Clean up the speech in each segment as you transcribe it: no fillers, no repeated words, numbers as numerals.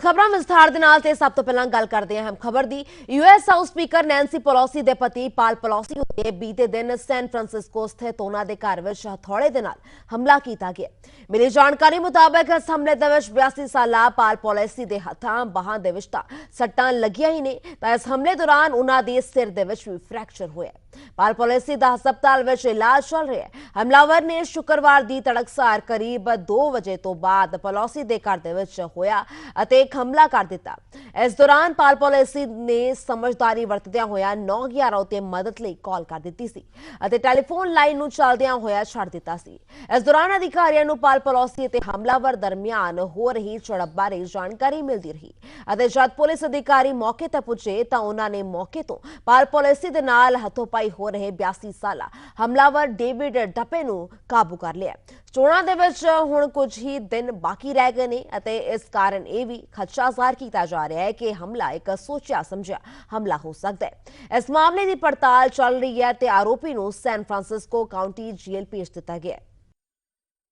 खबरां विस्तार दे नाल ते सब तो पहलां गल करदे हां हम खबर दी। US house speaker Nancy Pelosi दे पति पाल पेलोसी उत्ते बीते दिन सैन फ्रांसिस्को स्थित उन्हां दे घर विच हथौड़े दे नाल हमला कीता गया। मिली जानकारी मुताबिक इस हमले दे विच 82 साला पाल पेलोसी दे हत्थां बाहां दे विच तां सट्टां लगियां ही ने तां इस हमले दौरान उन्हां दे सिर दे विच भी फ्रैक्चर होया। पाल पेलोसी दा हस्पताल विच इलाज चल रहा है। हमलावर ने शुक्रवार दी तड़कसार करीब 2 बजे तो बाद पेलोसी दे घर दे विच होया अते हमला कर दिता। इस दौरान पाल पेलोसी ने समझदारी वरतदियां होया 911 उत्ते मदद लई कॉल कर दित्ती सी अते टेलीफोन लाइन नूं चलदियां होया छड़ दित्ता सी। इस दौरान अधिकारियों नूं पाल पेलोसी अते हमलावर दरमियान हो रही झड़प बारे जानकारी मिलदी रही अते जद पुलिस अधिकारी मौके ते पुजे तां उन्हां ने मौके तो पाल पेलोसी दे नाल हथोपाई हो रहे 82 साला हमलावर डेविड डपे नूं काबू कर लिया। चोणां दे विच हुण कुछ ही दिन बाकी रह गए ने अते इस कारण यह भी खदशा ज़ाहिर किया जा रहा है कि हमला एक सोचिया समझिया हमला हो सकता है। इस मामले की पड़ताल चल रही है ते आरोपी नूं सैन फ्रांसिस्को काउंटी जेल भेज दिता गया।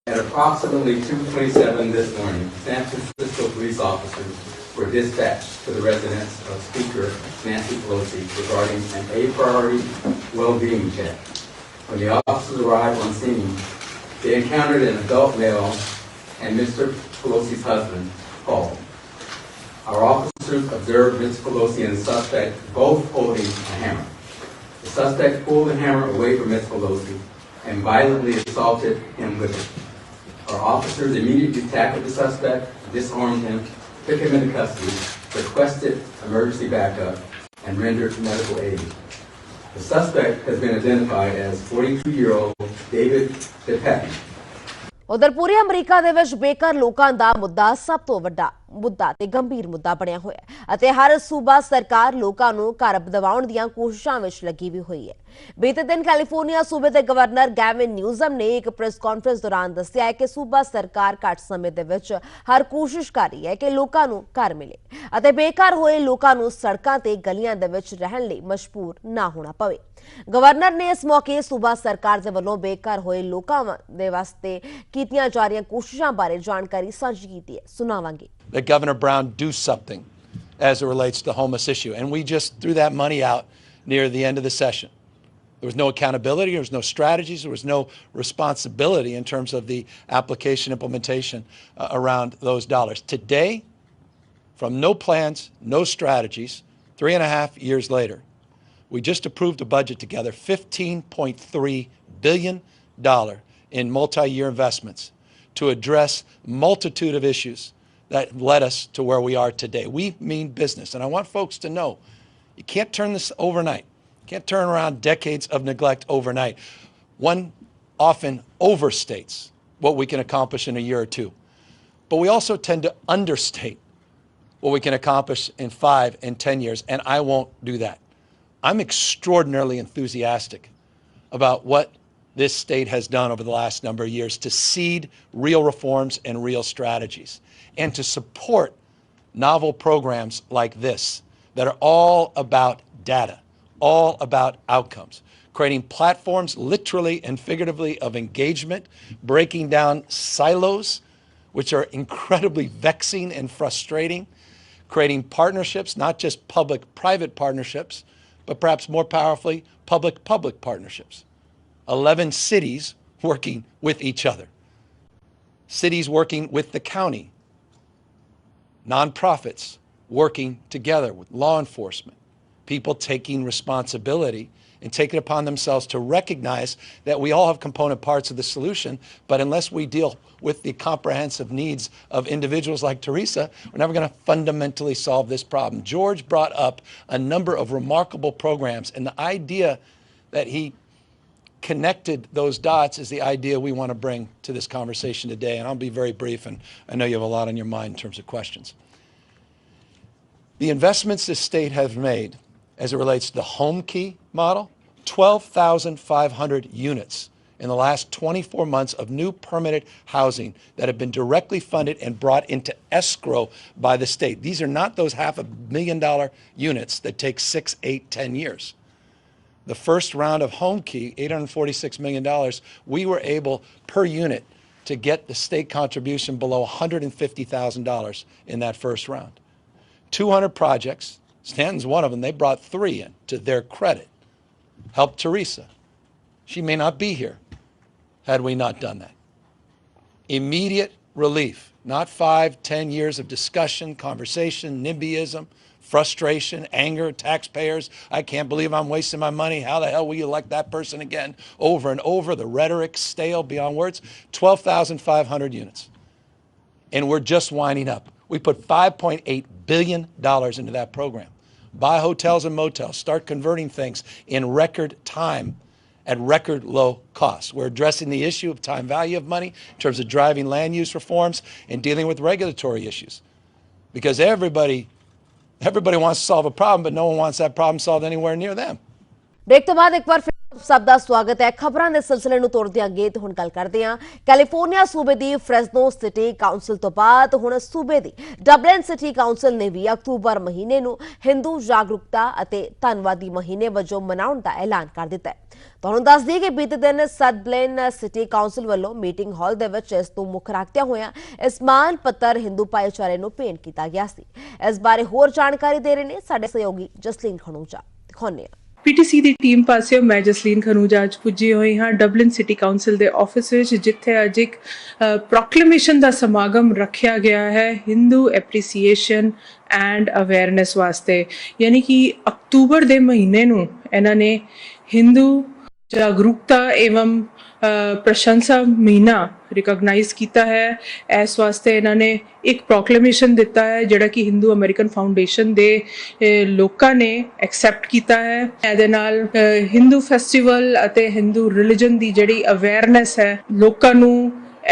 At approximately 2:27 this morning, San Francisco police officers were dispatched to the residence of Speaker Nancy Pelosi regarding an A priority well-being check. When the officers arrived on scene, they encountered an adult male and Mr. Pelosi's husband, Paul. Our officers observed Ms. Pelosi and the suspect both holding a hammer. The suspect pulled the hammer away from Ms. Pelosi and violently assaulted him with it. Our officers immediately tackled the suspect, disarmed him, took him into custody, requested emergency backup, and rendered medical aid. The suspect has been identified as 42-year-old David DePeck. उधर पूरे अमरीका दे विच बेघर लोकां दा मुद्दा सब तो वड्डा मुद्दा ते गंभीर मुद्दा बनिया होया अते हर सूबा सरकार लोकां नूं घर दिवाउण दीआं कोशिशां विच लगी भी हुई है। बीते दिन कैलीफोर्निया सूबे दे गवर्नर गैविन न्यूज़म ने एक प्रेस कॉन्फ्रेंस दौरान दस्सिया है कि सूबा सरकार घट समय दे विच हर कोशिश कर रही है कि लोकां नूं घर मिले अते बेघर होए लोकां नूं सड़कां ते गलियां दे विच रहण लई मजबूर ना होना पवे। गवर्नर ने इस मौके सूबा सरकार दे वल्लों बेघर होए लोकां दे वास्ते कीतियां जा रहीआं कोशिशां बारे जानकारी सांझी कीती है। सुनावांगे। That Governor Brown do something as it relates to the homeless issue. And we just threw that money out near the end of the session. There was no accountability, there was no strategies, there was no responsibility in terms of the application implementation around those dollars. Today, from no plans, no strategies, 3.5 years later, we just approved a budget together, $15.3 billion in multi-year investments to address multitude of issues that led us to where we are today. We mean business, and I want folks to know you can't turn this overnight. You can't turn around decades of neglect overnight. One often overstates what we can accomplish in a year or two, but we also tend to understate what we can accomplish in 5 and 10 years, and I won't do that. I'm extraordinarily enthusiastic about what this state has done over the last number of years to seed real reforms and real strategies, and to support novel programs like this that are all about data, all about outcomes, creating platforms literally and figuratively of engagement, breaking down silos, which are incredibly vexing and frustrating, creating partnerships, not just public-private partnerships, but perhaps more powerfully, public-public partnerships. 11 cities working with each other, cities working with the county, nonprofits working together with law enforcement, people taking responsibility and taking it upon themselves to recognize that we all have component parts of the solution, but unless we deal with the comprehensive needs of individuals like Teresa, we're never going to fundamentally solve this problem. George brought up a number of remarkable programs, and the idea that he connected those dots is the idea we want to bring to this conversation today. And I'll be very brief, and I know you have a lot on your mind in terms of questions. The investments this state has made as it relates to the home key model, 12,500 units in the last 24 months of new permitted housing that have been directly funded and brought into escrow by the state. These are not those $500,000 units that take 6, 8, 10 years. The first round of home key, $846 million, we were able per unit to get the state contribution below $150,000 in that first round. 200 projects, Stanton's one of them, they brought 3 in, to their credit. Helped Teresa. She may not be here had we not done that. Immediate relief, not 5, 10 years of discussion, conversation, NIMBYism, frustration, anger, taxpayers. I can't believe I'm wasting my money. How the hell will you elect that person again? Over and over, the rhetoric stale beyond words. 12,500 units. And we're just winding up. We put $5.8 billion into that program. Buy hotels and motels, start converting things in record time at record low costs. We're addressing the issue of time value of money in terms of driving land use reforms and dealing with regulatory issues. Because everybody wants to solve a problem, but no one wants that problem solved anywhere near them. Break तो बाद एक बार फिर ਸਭ ਦਾ ਸਵਾਗਤ ਹੈ। ਖਬਰਾਂ ਦੇ ਸਿਲਸਿਲੇ ਨੂੰ ਤੋੜਦੇ ਅੱਗੇ ਤੇ ਹੁਣ ਗੱਲ ਕਰਦੇ ਹਾਂ ਕੈਲੀਫੋਰਨੀਆ ਸੂਬੇ ਦੀ ਫ੍ਰੈਸਨੋ ਸਿਟੀ ਕਾਉਂਸਲ ਤੋਂ ਬਾਅਦ ਹੁਣ ਸੂਬੇ ਦੀ ਡਬਲਿਨ ਸਿਟੀ ਕਾਉਂਸਲ ਨੇ ਵੀ ਅਕਤੂਬਰ ਮਹੀਨੇ ਨੂੰ ਹਿੰਦੂ ਜਾਗਰੂਕਤਾ ਅਤੇ ਧੰਨਵਾਦੀ ਮਹੀਨੇ ਵਜੋਂ ਮਨਾਉਣ ਦਾ ਐਲਾਨ ਕਰ ਦਿੱਤਾ ਹੈ। ਤੁਹਾਨੂੰ ਦੱਸ ਦਈਏ ਕਿ ਬੀਤੇ ਦਿਨ ਡਬਲਿਨ ਸਿਟੀ ਕਾਉਂਸਲ ਵੱਲੋਂ ਮੀਟਿੰਗ ਹਾਲ ਦੇ ਵਿੱਚ ਇਸ ਨੂੰ ਮੁੱਖ ਰੱਖਦਿਆਂ ਹੋਇਆਂ ਇਸ ਮਾਨ ਪੱਤਰ ਹਿੰਦੂ ਭਾਈਚਾਰੇ ਨੂੰ ਭੇਂਟ ਕੀਤਾ ਗਿਆ ਸੀ। ਇਸ ਬਾਰੇ ਹੋਰ ਜਾਣਕਾਰੀ ਦੇ ਰਹੇ ਨੇ ਸਾਡੇ ਸਹਿਯੋਗੀ ਜਸਲੀਨ ਖਣੂਜਾ। ਦਿਖਾਉਂਦੇ ਹਾਂ। PTC ਦੀ ਟੀਮ ਪਾਸਿਓਂ ਮੈਂ ਜਸਲੀਨ ਖਨੂਜਾ ਅੱਜ ਪੁੱਜੀ ਹੋਈ ਹਾਂ ਡਬਲਿਨ ਸਿਟੀ ਕਾਉਂਸਲ ਦੇ ਆਫਿਸ ਵਿੱਚ, ਜਿੱਥੇ ਅੱਜ ਇੱਕ ਪ੍ਰੋਕਲੇਮੇਸ਼ਨ ਦਾ ਸਮਾਗਮ ਰੱਖਿਆ ਗਿਆ ਹੈ ਹਿੰਦੂ ਐਪਰੀਸੀਏਸ਼ਨ ਐਂਡ ਅਵੇਅਰਨੈਸ ਵਾਸਤੇ। ਯਾਨੀ ਕਿ ਅਕਤੂਬਰ ਦੇ ਮਹੀਨੇ ਨੂੰ ਇਹਨਾਂ ਨੇ ਹਿੰਦੂ ਜਾਗਰੂਕਤਾ एवं प्रशंसा महीना रिकॉग्नाइज किया है। इस वास्ते इन्होंने एक प्रोक्लेमेशन दिता है जिहड़ा कि हिंदू अमेरिकन फाउंडेशन दे लोकां ने एक्सेप्ट किया है। इहदे नाल हिंदू फैसटीवल अते हिंदू रिलीजन दी जिहड़ी अवेयरनेस है लोकां नूं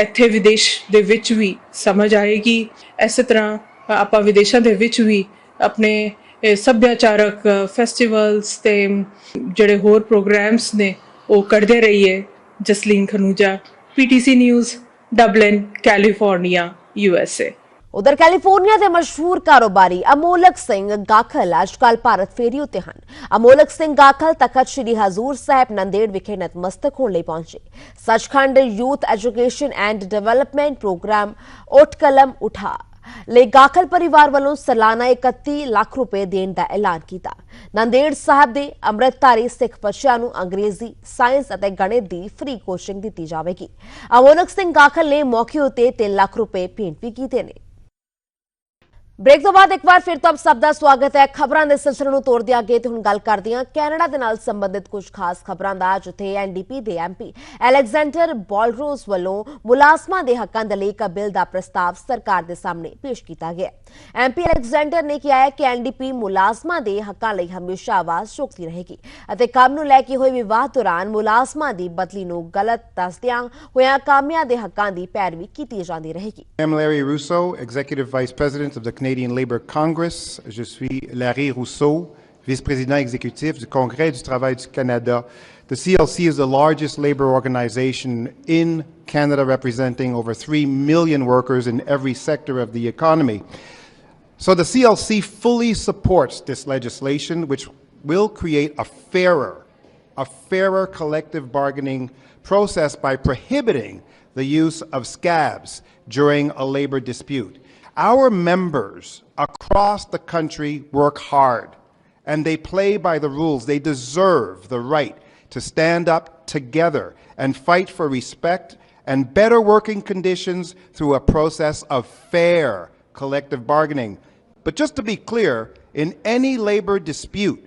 इत्थे विदेश दे विच भी समझ आएगी। इस तरह आपां विदेशां दे विच भी अपने सभ्याचारक फैसटीवल्स ते जिहड़े होर प्रोग्राम्स ने वो करदे रहिए। Jasleen Khanuja, PTC news, Dublin, California, USA। उधर कैलिफोर्निया के मशहूर कारोबारी अमोलक सिंह गाखल अजकल भारत फेरी उत्ते हन। अमोलक सिंह गाखल तखत श्री हजूर साहिब नंदेड़ विखे नतमस्तक होने पहुंचे। Sachkhand youth education and development programme उठ कलम उठा ਲਈ ਗਾਖਲ ਪਰਿਵਾਰ ਵੱਲੋਂ ਸਾਲਾਨਾ 31 ਲੱਖ ਰੁਪਏ ਦੇਣ ਦਾ ਐਲਾਨ ਕੀਤਾ। ਨੰਦੇੜ ਸਾਹਿਬ ਦੇ ਅੰਮ੍ਰਿਤਧਾਰੀ ਸਿੱਖ ਬੱਚਿਆਂ ਨੂੰ ਅੰਗਰੇਜ਼ੀ, ਸਾਇੰਸ ਅਤੇ ਗਣਿਤ ਦੀ ਫ੍ਰੀ ਕੋਚਿੰਗ ਦਿੱਤੀ ਜਾਵੇਗੀ। ਅਮੋਲਕ ਸਿੰਘ ਗਾਖਲ ਨੇ ਮੌਕੇ ਉੱਤੇ 3 ਲੱਖ ਰੁਪਏ ਭੇਂਟ ਵੀ ਕੀਤੇ ਨੇ। ब्रेक तो बाद एक बार फिर तो आप सब का स्वागत है। खबरों के सिलसिले में तोड़ते अगे तो हुण गल करते हैं कैनेडा के नाल संबंधित कुछ खास खबरों का, जिथे NDP के MP एलेक्जेंडर बॉलरोज वालों मुलाजमां के हकों के लिए एक बिल का प्रस्ताव सरकार के सामने पेश किया गया। MP एलेक्जेंडर ने कहा है कि NDP मुलाजमां के हकों लिए हमेशा आवाज चुकती रहेगी और काम नूं लैके होए विवाद दौरान मुलाजमां की बदली नूं गलत दसदियां होइयां कामियां के हकों की पैरवी की जाती रहेगी। I'm Larry Rousseau, Executive Vice President of the Canadian Labour Congress. Je suis Larry Rousseau, vice-président exécutif du Congrès du Travail du Canada. The CLC is the largest labour organisation in Canada, representing over 3 million workers in every sector of the economy. So the CLC fully supports this legislation, which will create a fairer collective bargaining process by prohibiting the use of scabs during a labour dispute. Our members across the country work hard and they play by the rules. They deserve the right to stand up together and fight for respect and better working conditions through a process of fair collective bargaining. But just to be clear, in any labor dispute,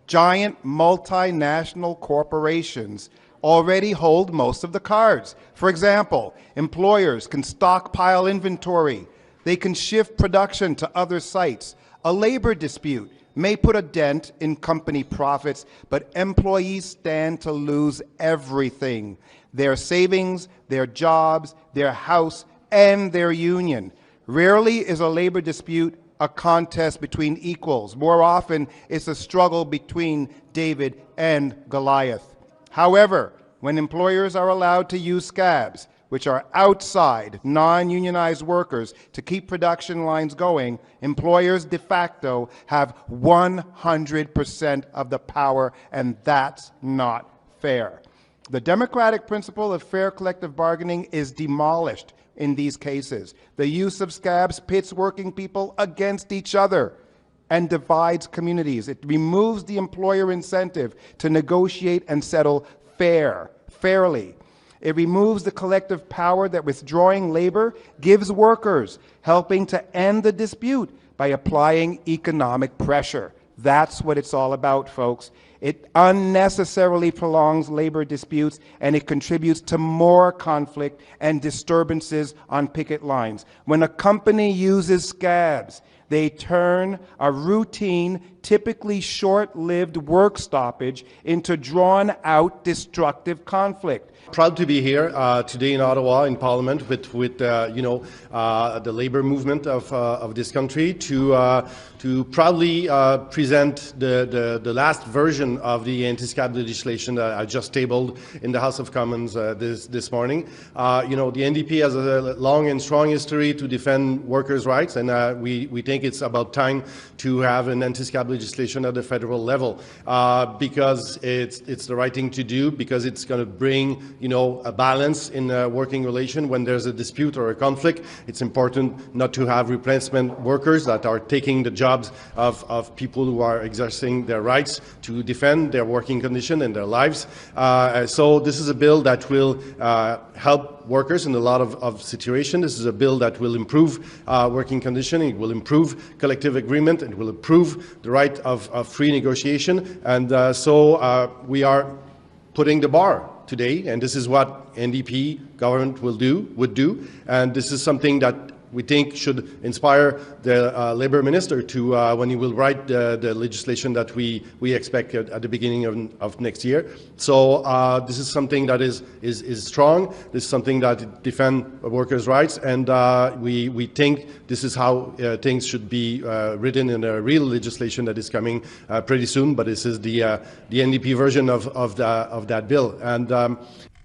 giant multinational corporations already hold most of the cards. For example, employers can stockpile inventory. They can shift production to other sites. A labor dispute may put a dent in company profits, but employees stand to lose everything: their savings, their jobs, their house, and their union. Rarely is a labor dispute a contest between equals. More often, it's a struggle between David and Goliath. However, when employers are allowed to use scabs, which are outside non-unionized workers, to keep production lines going, employers de facto have 100% of the power, and that's not fair. The democratic principle of fair collective bargaining is demolished in these cases. The use of scabs pits working people against each other and divides communities. It removes the employer incentive to negotiate and settle fairly. It removes the collective power that withdrawing labor gives workers, helping to end the dispute by applying economic pressure. That's what it's all about, folks. It unnecessarily prolongs labor disputes, and it contributes to more conflict and disturbances on picket lines. When a company uses scabs, they turn a routine, typically short-lived work stoppage into drawn-out destructive conflict. Proud to be here today in Ottawa in Parliament with the labor movement of this country to proudly present the last version of the anti-scab legislation that I just tabled in the House of Commons this morning. The NDP has a long and strong history to defend workers' rights, and we think it's about time to have an anti-scab legislation at the federal level because it's the right thing to do, because it's going to bring a balance in a working relation. When there's a dispute or a conflict, it's important not to have replacement workers that are taking the jobs of people who are exercising their rights to defend their working condition and their lives. So this is a bill that will help workers in a lot of situations. This is a bill that will improve working condition. It will improve collective agreement. It will improve the right of free negotiation. And so we are putting the bar today, and this is what NDP government would do, and this is something that we think should inspire the Labour Minister to when he will write the legislation that we expect at the beginning of next year. So this is something that is strong. This is something that defends workers' rights, and we think this is how things should be written in a real legislation that is coming pretty soon. But this is the NDP version of that bill. And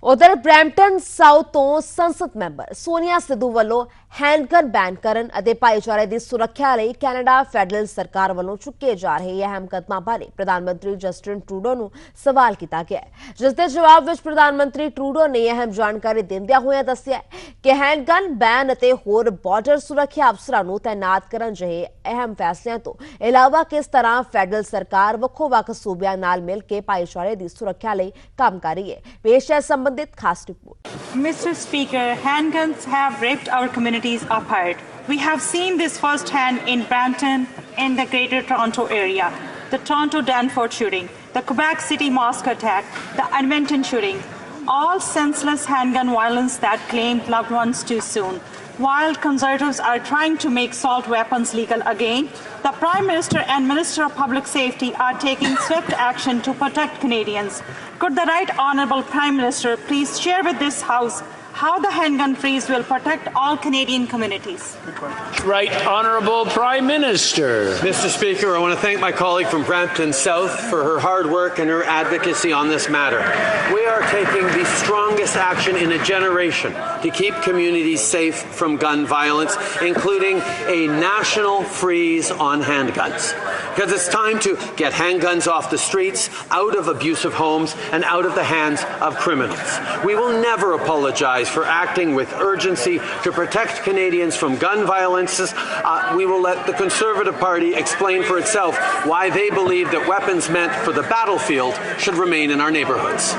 ਉਧਰ Brampton south ਤੋਂ ਸੰਸਦ member Sonia Sidhu ਵੱਲੋਂ handgun ban ਕਰਨ ਅਤੇ ਭਾਈਚਾਰੇ ਦੀ ਸੁਰੱਖਿਆ ਲਈ Canada federal ਸਰਕਾਰ ਵੱਲੋਂ ਚੁੱਕੇ ਜਾ ਰਹੇ ਅਹਿਮ ਕਦਮਾਂ ਬਾਰੇ ਪ੍ਰਧਾਨ ਮੰਤਰੀ ਜਸਟਿਨ ਟਰੂਡੋ ਨੂੰ ਸਵਾਲ ਕੀਤਾ ਗਿਆ ਜਿਸ ਦੇ ਜਵਾਬ ਵਿੱਚ ਪ੍ਰਧਾਨ ਮੰਤਰੀ ਟਰੂਡੋ ਨੇ ਅਹਿਮ ਜਾਣਕਾਰੀ ਦਿੰਦਿਆਂ ਹੋਇਆਂ ਦੱਸਿਆ ਕਿ ਹੈਂਡਗਨ ਬੈਨ ਅਤੇ ਹੋਰ ਬਾਰਡਰ ਸੁਰੱਖਿਆ ਅਫਸਰਾਂ ਨੂੰ ਤਾਇਨਾਤ ਕਰਨ ਜਿਹੇ ਅਹਿਮ ਫੈਸਲਿਆਂ ਤੋਂ ਇਲਾਵਾ ਕਿਸ ਤਰ੍ਹਾਂ ਫੈਡਰਲ ਸਰਕਾਰ ਵੱਖੋ-ਵੱਖ ਸੂਬਿਆਂ ਨਾਲ ਮਿਲ ਕੇ ਭਾਈਚਾਰੇ ਦੀ ਸੁਰੱਖਿਆ ਲਈ ਕੰਮ ਕਰ ਰਹੀ ਹੈ ਪੇਸ਼ ਹੈ Mr. Speaker, handguns have ripped our communities apart. We have seen this firsthand in Brampton, in the Greater Toronto area, the Toronto Danforth shooting, the Quebec City mosque attack, the Edmonton shooting, all senseless handgun violence that claimed loved ones too soon. While Conservatives are trying to make assault weapons legal again, the Prime Minister and Minister of Public Safety are taking swift action to protect Canadians. Could the Right Honourable Prime Minister please share with this House how the handgun freeze will protect all Canadian communities? Right Honourable Prime Minister. Mr. Speaker, I want to thank my colleague from Brampton South for her hard work and her advocacy on this matter. We are taking the strongest action in a generation to keep communities safe from gun violence, including a national freeze on handguns. Because it's time to get handguns off the streets, out of abusive homes, and out of the hands of criminals. We will never apologize for acting with urgency to protect Canadians from gun violences. We will let the Conservative Party explain for itself why they believe that weapons meant for the battlefield should remain in our neighbourhoods.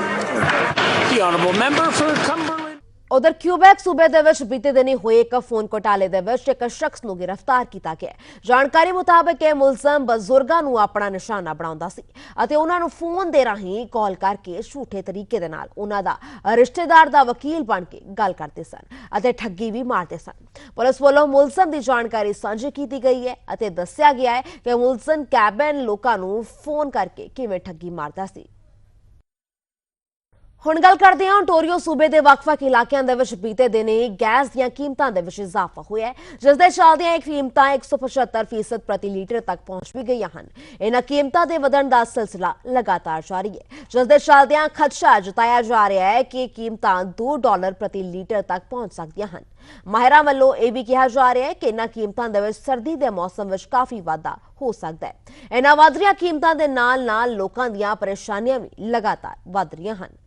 The Honourable Member for Cumberland. ਉਧਰ Quebec ਸੂਬੇ ਦੇ ਵਿੱਚ ਬੀਤੇ ਦਿਨੀ ਹੋਏ ਇੱਕ phone ਘੁਟਾਲੇ ਦੇ ਵਿੱਚ ਇੱਕ ਸ਼ਖਸ ਨੂੰ ਗ੍ਰਿਫਤਾਰ ਕੀਤਾ ਗਿਆ ਜਾਣਕਾਰੀ ਮੁਤਾਬਕ ਇਹ ਮੁਲਜ਼ਮ ਬਜ਼ੁਰਗਾਂ ਨੂੰ ਆਪਣਾ ਨਿਸ਼ਾਨਾ ਬਣਾਉਂਦਾ ਸੀ ਅਤੇ ਉਹਨਾਂ ਨੂੰ ਫੋਨ ਦੇ ਰਾਹੀਂ ਕਾਲ ਕਰਕੇ ਝੂਠੇ ਤਰੀਕੇ ਦੇ ਨਾਲ ਉਹਨਾਂ ਦਾ ਰਿਸ਼ਤੇਦਾਰ ਦਾ ਵਕੀਲ ਬਣ ਕੇ ਗੱਲ ਕਰਦੇ ਸਨ ਅਤੇ ਠੱਗੀ ਵੀ ਮਾਰਦੇ ਸਨ ਪੁਲਿਸ ਵੱਲੋਂ ਮੁਲਜ਼ਮ ਦੀ ਜਾਣਕਾਰੀ ਸਾਂਝੀ ਕੀਤੀ ਗਈ ਹੈ ਅਤੇ ਦੱਸਿਆ ਗਿਆ ਹੈ ਕਿ ਮੁਲਜ਼ਮ ਕੈਬਨ ਲੋਕਾਂ ਨੂੰ ਫੋਨ ਕਰਕੇ ਕਿਵੇਂ ਠੱਗੀ ਮਾਰਦਾ ਸੀ ਹੁਣ ਗੱਲ ਕਰਦੇ ਹਾਂ ontario ਸੂਬੇ ਦੇ ਵੱਖ-ਵੱਖ ਇਲਾਕਿਆਂ ਦੇ ਵਿੱਚ ਬੀਤੇ ਦਿਨੀ ਗੈਸ ਦੀਆਂ ਕੀਮਤਾਂ ਦੇ ਵਿੱਚ ਇਜ਼ਾਫਾ ਹੋਇਆ ਹੈ ਜਿਸ ਦੇ ਚੱਲਦਿਆਂ ਇਹ ਕੀਮਤਾਂ 175% ਪ੍ਰਤੀ ਲੀਟਰ ਤੱਕ ਪਹੁੰਚ ਵੀ ਗਈਆਂ ਹਨ ਇਹਨਾਂ ਕੀਮਤਾਂ ਦੇ ਵਧਣ ਦਾ ਸਿਲਸਿਲਾ ਲਗਾਤਾਰ ਜਾਰੀ ਹੈ ਜਿਸ ਦੇ ਚੱਲਦਿਆਂ ਖਦਸ਼ਾ ਜਤਾਇਆ ਜਾ ਰਿਹਾ ਹੈ ਕਿ ਕੀਮਤਾਂ $2 ਪ੍ਰਤੀ ਲੀਟਰ ਤੱਕ ਪਹੁੰਚ ਸਕਦੀਆਂ ਹਨ ਮਾਹਿਰਾਂ ਵੱਲੋਂ ਇਹ ਵੀ ਕਿਹਾ ਜਾ ਰਿਹਾ ਹੈ ਕਿ ਇਹਨਾਂ ਕੀਮਤਾਂ ਦੇ ਵਿੱਚ ਸਰਦੀ ਦੇ ਮੌਸਮ ਵਿੱਚ ਕਾਫੀ ਵਾਧਾ ਹੋ ਸਕਦਾ ਹੈ ਇਹਨਾਂ ਵੱਧ ਰਹੀਆਂ ਕੀਮਤਾਂ ਦੇ ਨਾਲ-ਨਾਲ ਲੋਕਾਂ ਦੀਆਂ ਪਰੇਸ਼ਾਨੀਆਂ ਵੀ ਲਗਾਤਾਰ ਵੱਧ ਰਹੀਆਂ ਹਨ